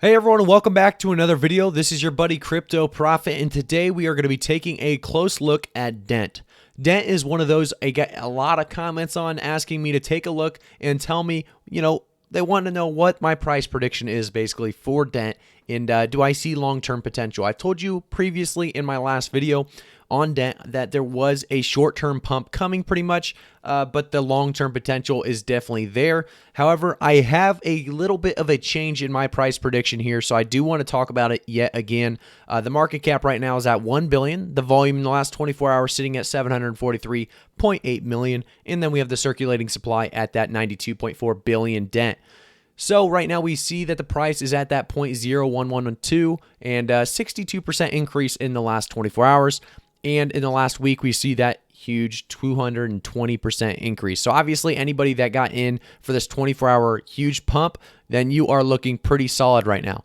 Hey everyone, and welcome back to another video. This is your buddy Crypto Profit, and today we are going to be taking a close look at Dent. Dent is one of those I get a lot of comments on asking me to take a look and tell me, they want to know what my price prediction is basically for Dent, and do I see long-term potential. I told you previously in my last video on Dent that there was a short-term pump coming pretty much, but the long-term potential is definitely there. However, I have a little bit of a change in my price prediction here, so I do want to talk about it yet again. The market cap right now is at $1 billion. The volume in the last 24 hours sitting at 743.8 million, and then we have the circulating supply at that 92.4 billion Dent. So right now we see that the price is at that 0.01112 and 62% increase in the last 24 hours. And in the last week, we see that huge 220% increase. So obviously anybody that got in for this 24-hour huge pump, then you are looking pretty solid right now.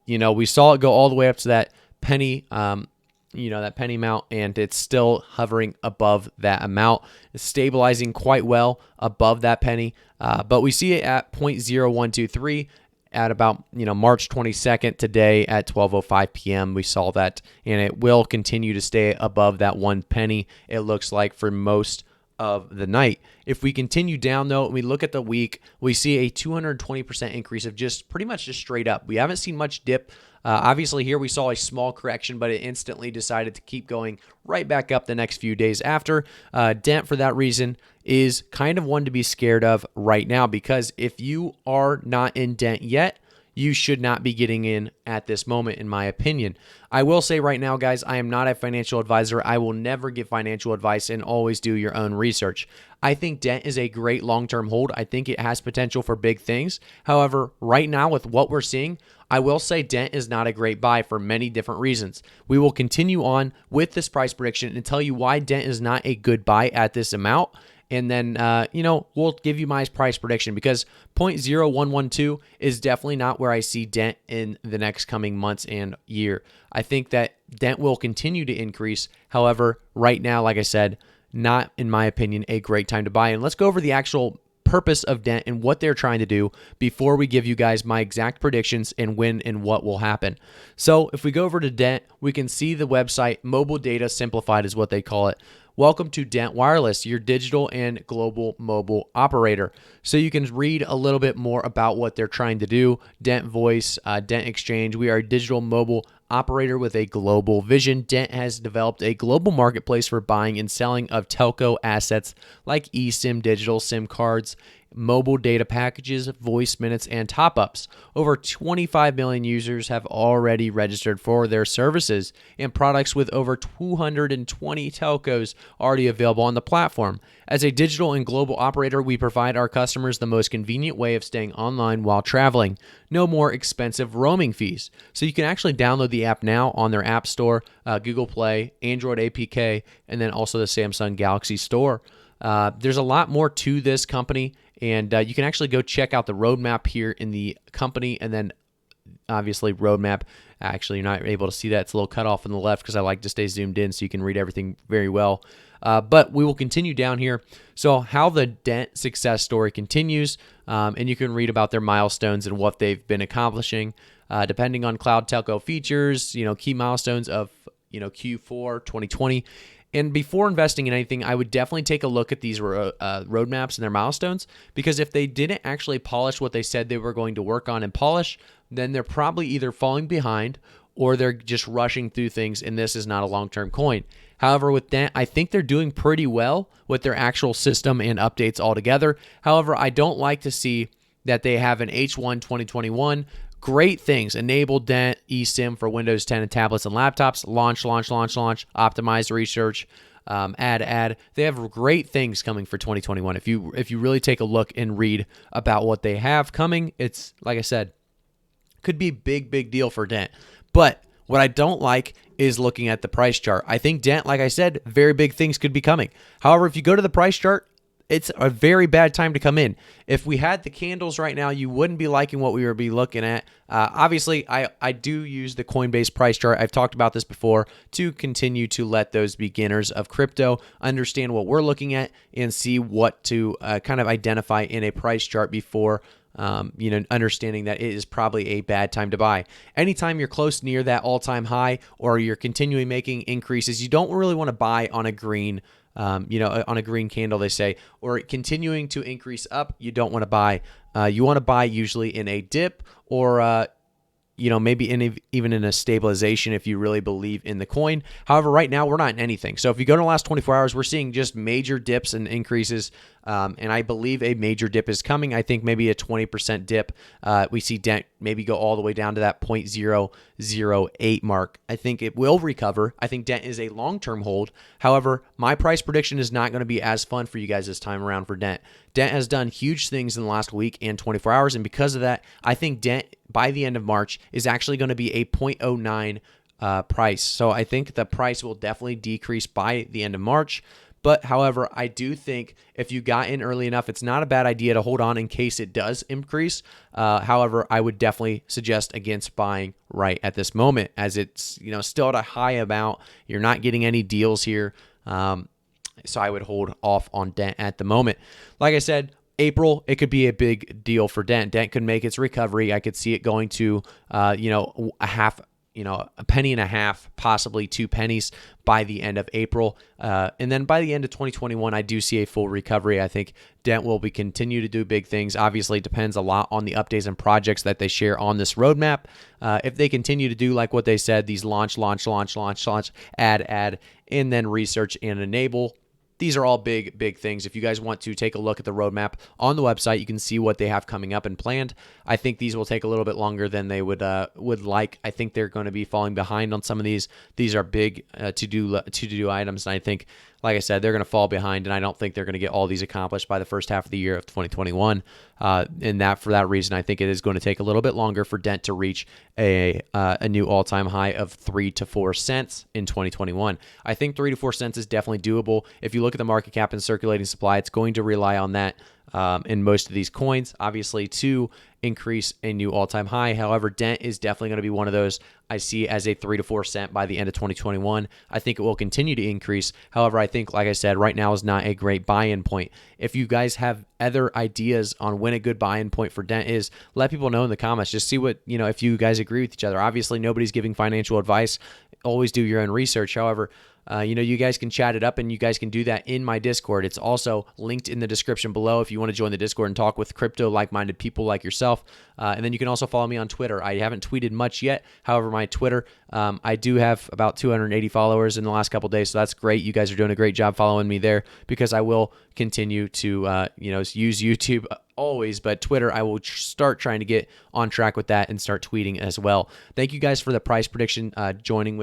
We saw it go all the way up to that penny, that penny amount, and it's still hovering above that amount. It's stabilizing quite well above that penny, but we see it at 0.0123 at about March 22nd today at 12:05 p.m. We saw that, and it will continue to stay above that 1 penny, it looks like, for most of the night. If we continue down though and we look at the week, we see a 220% increase of just pretty much just straight up. We haven't seen much dip. Obviously here we saw a small correction, but it instantly decided to keep going right back up the next few days after. Dent, for that reason, is kind of one to be scared of right now, because if you are not in Dent yet, you should not be getting in at this moment, in my opinion. I will say right now, guys, I am not a financial advisor. I will never give financial advice, and always do your own research. I think Dent is a great long-term hold. I think it has potential for big things. However, right now with what we're seeing, I will say Dent is not a great buy for many different reasons. We will continue on with this price prediction and tell you why Dent is not a good buy at this amount. And then, we'll give you my price prediction, because 0.0112 is definitely not where I see Dent in the next coming months and year. I think that Dent will continue to increase. However, right now, like I said, not, in my opinion, a great time to buy. And let's go over the actual purpose of Dent and what they're trying to do before we give you guys my exact predictions and when and what will happen. So if we go over to Dent, we can see the website. Mobile Data Simplified is what they call it. Welcome to Dent Wireless, your digital and global mobile operator. So you can read a little bit more about what they're trying to do. Dent Voice, Dent Exchange. We are a digital mobile operator with a global vision. Dent has developed a global marketplace for buying and selling of telco assets like eSIM, digital SIM cards, mobile data packages, voice minutes, and top-ups. Over 25 million users have already registered for their services and products, with over 220 telcos already available on the platform. As a digital and global operator, we provide our customers the most convenient way of staying online while traveling. No more expensive roaming fees. So you can actually download the app now on their App Store, Google Play, Android APK, and then also the Samsung Galaxy Store. There's a lot more to this company, and you can actually go check out the roadmap here in the company, and then obviously roadmap. Actually, you're not able to see that. It's a little cut off on the left because I like to stay zoomed in so you can read everything very well. But we will continue down here. So how the Dent success story continues, and you can read about their milestones and what they've been accomplishing, depending on cloud telco features, key milestones of, Q4 2020. And before investing in anything, I would definitely take a look at these roadmaps and their milestones, because if they didn't actually polish what they said they were going to work on and polish, then they're probably either falling behind or they're just rushing through things, and this is not a long-term coin. However, with Dent, I think they're doing pretty well with their actual system and updates altogether. However, I don't like to see that they have an H1 2021 great things. Enable Dent eSIM for Windows 10 and tablets and laptops. Launch. Optimize research. Add. They have great things coming for 2021. If you really take a look and read about what they have coming, it's, like I said, could be big deal for Dent. But what I don't like is looking at the price chart. I think Dent, like I said, very big things could be coming. However, if you go to the price chart, it's a very bad time to come in. If we had the candles right now, you wouldn't be liking what we would be looking at. Obviously, I do use the Coinbase price chart. I've talked about this before, to continue to let those beginners of crypto understand what we're looking at and see what to kind of identify in a price chart before understanding that it is probably a bad time to buy. Anytime you're close near that all-time high or you're continuing making increases, you don't really want to buy on a green on a green candle, they say, or continuing to increase up. You don't want to buy. You want to buy usually in a dip or maybe even in a stabilization if you really believe in the coin. However, right now we're not in anything. So if you go to the last 24 hours, we're seeing just major dips and increases. And I believe a major dip is coming. I think maybe a 20% dip. We see Dent maybe go all the way down to that 0.008 mark. I think it will recover. I think Dent is a long-term hold. However, my price prediction is not going to be as fun for you guys this time around for Dent. Dent has done huge things in the last week and 24 hours. And because of that, I think Dent by the end of March is actually going to be a 0.09 price. So I think the price will definitely decrease by the end of March. But however, I do think if you got in early enough, it's not a bad idea to hold on in case it does increase. However, I would definitely suggest against buying right at this moment, as it's still at a high amount. You're not getting any deals here, so I would hold off on Dent at the moment. Like I said, April, it could be a big deal for Dent. Dent could make its recovery. I could see it going to a penny and a half, possibly 2 pennies by the end of April. And then by the end of 2021, I do see a full recovery. I think Dent will continue to do big things. Obviously, it depends a lot on the updates and projects that they share on this roadmap. If they continue to do like what they said, these launch, add, and then research and enable, these are all big things. If you guys want to take a look at the roadmap on the website, you can see what they have coming up and planned. I think these will take a little bit longer than they would like. I think they're going to be falling behind on some of these. These are big to-do items, and I think, like I said, they're going to fall behind, and I don't think they're going to get all these accomplished by the first half of the year of 2021. And for that reason, I think it is going to take a little bit longer for Dent to reach a new all-time high of 3 to 4 cents in 2021. I think 3 to 4 cents is definitely doable. If you look at the market cap and circulating supply, it's going to rely on that in most of these coins, obviously, to increase a new all-time high. However, Dent is definitely going to be one of those I see as a 3 to 4 cent by the end of 2021. I think it will continue to increase. However, I think, like I said, right now is not a great buy-in point. If you guys have other ideas on when a good buy-in point for Dent is, let people know in the comments. Just see what, if you guys agree with each other. Obviously, nobody's giving financial advice. Always do your own research. However, you guys can chat it up, and you guys can do that in my Discord. It's also linked in the description below if you want to join the Discord and talk with crypto like-minded people like yourself. And then you can also follow me on Twitter. I haven't tweeted much yet. However, my Twitter, I do have about 280 followers in the last couple days, so that's great. You guys are doing a great job following me there, because I will continue to use YouTube always, but Twitter, I will start trying to get on track with that and start tweeting as well. Thank you guys for the price prediction, joining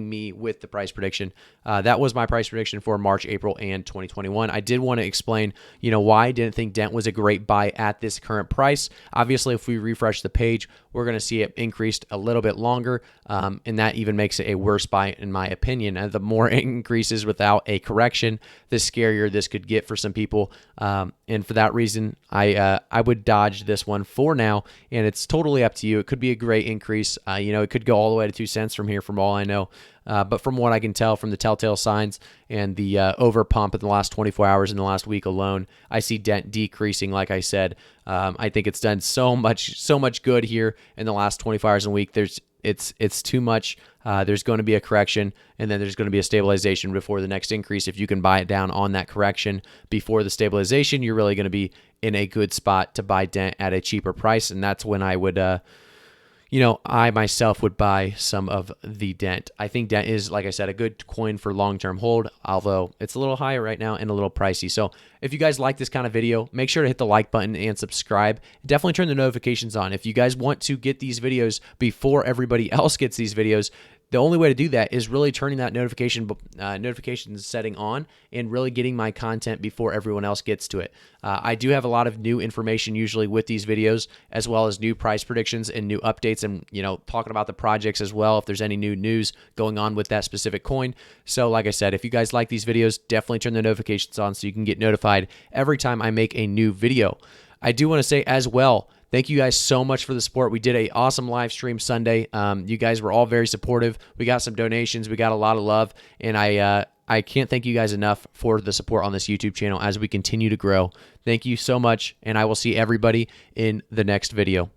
me with the price prediction. That was my price prediction for March, April, and 2021. I did want to explain, why I didn't think Dent was a great buy at this current price. Obviously, if we refresh the page, we're going to see it increased a little bit longer, and that even makes it a worse buy, in my opinion. And the more it increases without a correction, the scarier this could get for some people. And for that reason, I would dodge this one for now, and it's totally up to you. It could be a great increase. It could go all the way to 2 cents from here, from all I know. But from what I can tell from the telltale signs and the over pump in the last 24 hours in the last week alone, I see Dent decreasing. Like I said, I think it's done so much good here in the last 24 hours a week. It's too much. There's going to be a correction, and then there's going to be a stabilization before the next increase. If you can buy it down on that correction before the stabilization, you're really going to be in a good spot to buy Dent at a cheaper price, and that's when I would I myself would buy some of the Dent. I think Dent is, like I said, a good coin for long-term hold, although it's a little higher right now and a little pricey. So if you guys like this kind of video, make sure to hit the like button and subscribe. Definitely turn the notifications on. If you guys want to get these videos before everybody else gets these videos, the only way to do that is really turning that notification setting on and really getting my content before everyone else gets to it. I do have a lot of new information usually with these videos, as well as new price predictions and new updates, and talking about the projects as well if there's any new news going on with that specific coin. So like I said, if you guys like these videos, definitely turn the notifications on so you can get notified every time I make a new video. I do want to say as well Thank you guys so much for the support. We did a awesome live stream Sunday. You guys were all very supportive. We got some donations. We got a lot of love, and I can't thank you guys enough for the support on this YouTube channel as we continue to grow. Thank you so much, and I will see everybody in the next video.